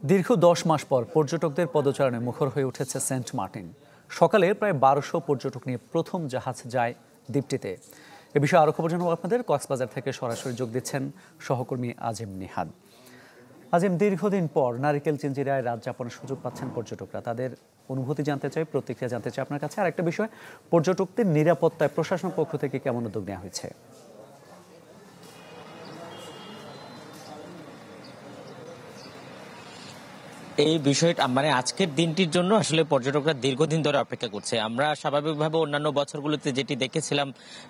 দীর্ঘ ১০ মাস পর পর্যটকদের পদচারণে মুখর হয়ে উঠেছে সেন্ট মার্টিন। সকালে প্রায় ১২০০ পর্যটক নিয়ে প্রথম জাহাজ যায় দ্বীপটিতে। এ বিষয়ে আরও খবর জানাবো আপনাদের। কক্সবাজার থেকে সরাসরি যোগ দিচ্ছেন সহকর্মী আজিম নিহাদ। আজিম, দীর্ঘদিন পর নারিকেল চিঞ্জিরায় রাত যাপনের সুযোগ পাচ্ছেন পর্যটকরা। তাদের অনুভূতি জানতে চাই, প্রতিক্রিয়া জানতে চাই আপনার কাছে। আর একটা বিষয়, পর্যটকদের নিরাপত্তায় প্রশাসনের পক্ষ থেকে কেমন উদ্যোগ নেওয়া হয়েছে? এই বিষয়টা আজকের দিনটির জন্য আসলে পর্যটকরা দীর্ঘদিন ধরে অপেক্ষা করছে। আমরা স্বাভাবিকভাবে অন্যান্য বছরগুলোতে যেটি দেখেছিলাম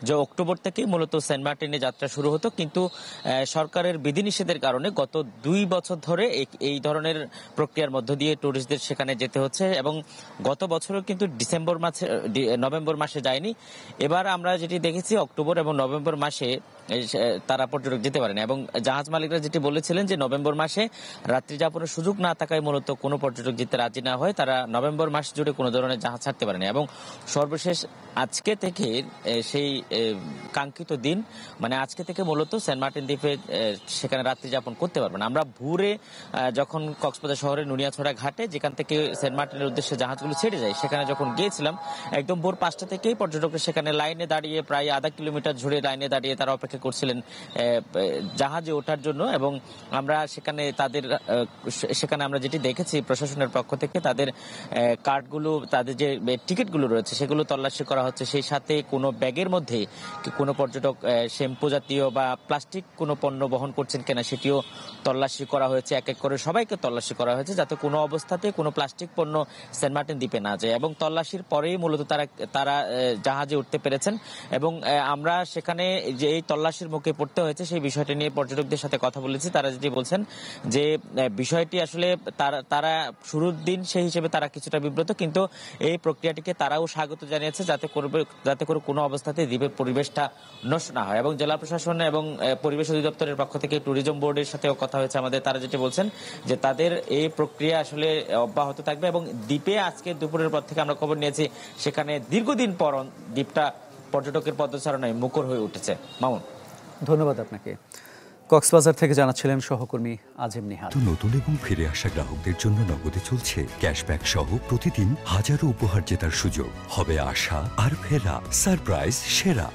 যে অক্টোবর থেকেই মূলত সেন্ট মার্টিনে যাত্রা শুরু হতো, কিন্তু সরকারের বিধিনিষেধের কারণে গত 2 বছর ধরে এই ধরনের প্রক্রিয়ার মধ্য দিয়ে টুরিস্টদের সেখানে যেতে হচ্ছে এবং গত বছরও কিন্তু নভেম্বর মাসে যায়নি। এবার আমরা যেটি দেখেছি অক্টোবর এবং নভেম্বর মাসে তারা পর্যটক যেতে পারেন এবং জাহাজ মালিকরা যেটি বলেছিলেন যে নভেম্বর মাসে রাত্রি যাপনের সুযোগ না থাকায় মূলত কোনো পর্যটক যেতে রাজি না হয় তারা নভেম্বর মাস জুড়ে কোনো ধরনের জাহাজ ছাড়তে পারেনি। এবং সর্বশেষ আজকে থেকে সেই কাঙ্ক্ষিত দিন আজকে থেকে মূলত সেন্ট মার্টিন দ্বীপে সেখানে রাত্রি যাপন করতে পারবেন। আমরা ভোরে যখন কক্সবাজার শহরের নুনিয়াছড়া ঘাটে যেখান থেকে সেন্ট মার্টিনের উদ্দেশ্যে জাহাজগুলো ছেড়ে যায় সেখানে যখন গিয়েছিলাম একদম ভোর 5টা থেকেই পর্যটকরা সেখানে লাইনে দাঁড়িয়ে প্রায় আধা কিলোমিটার জুড়ে লাইনে দাঁড়িয়ে তারা অপেক্ষা করছিলেন জাহাজে ওঠার জন্য। এবং আমরা সেখানে আমরা যেটি দেখেছি প্রশাসনের পক্ষ থেকে তাদের কার্ডগুলো, তাদের যে টিকিটগুলো রয়েছে সেগুলো তল্লাশি করা হচ্ছে। সেই সাথে কোনো ব্যাগের মধ্যে কোনো পর্যটক শ্যাম্পু জাতীয় বা প্লাস্টিক কোনো পণ্য বহন করছেন কিনা সেটিও তল্লাশি করা হয়েছে। এক এক করে সবাইকে তল্লাশি করা হয়েছে যাতে কোনো অবস্থাতে কোনো প্লাস্টিক পণ্য সেন্ট মার্টিন দ্বীপে না যায়। এবং তল্লাশির পরেই মূলত তারা জাহাজে উঠতে পেরেছেন। এবং আমরা সেখানে যে এই তল্লাশির মুখে পড়তে হয়েছে সেই বিষয়টি নিয়ে পর্যটকদের সাথে কথা বলেছি। তারা যেটি বলছেন যে বিষয়টি আসলে তারা শুরুর দিন সেই হিসেবে তারা কিছুটা বিব্রত, কিন্তু এই প্রক্রিয়াটিকে তারাও স্বাগত জানিয়েছে যাতে করে কোনো অবস্থাতে দ্বীপের পরিবেশটা নষ্ট না হয়। এবং জেলা প্রশাসন এবং পরিবেশ অধিদপ্তরের পক্ষ থেকে ট্যুরিজম বোর্ডের সাথেও কথা হয়েছে আমাদের। তারা যেটি বলছেন যে তাদের এই প্রক্রিয়া আসলে অব্যাহত থাকবে এবং দ্বীপে আজকে দুপুরের পর থেকে আমরা খবর নিয়েছি সেখানে দীর্ঘদিন পর দ্বীপটা পর্যটকের পদচারণায় মুখর হয়ে উঠেছে। মামুন, ধন্যবাদ আপনাকে। কক্সবাজার থেকে জানাচ্ছিলেন সহকর্মী আজিম নিহাদ। নতুন এবং ফিরে আসা গ্রাহকদের জন্য নগদে চলছে ক্যাশব্যাক সহ প্রতিদিন হাজারো উপহার জেতার সুযোগ। হবে আশা আর ফেরা, সারপ্রাইজ সেরা।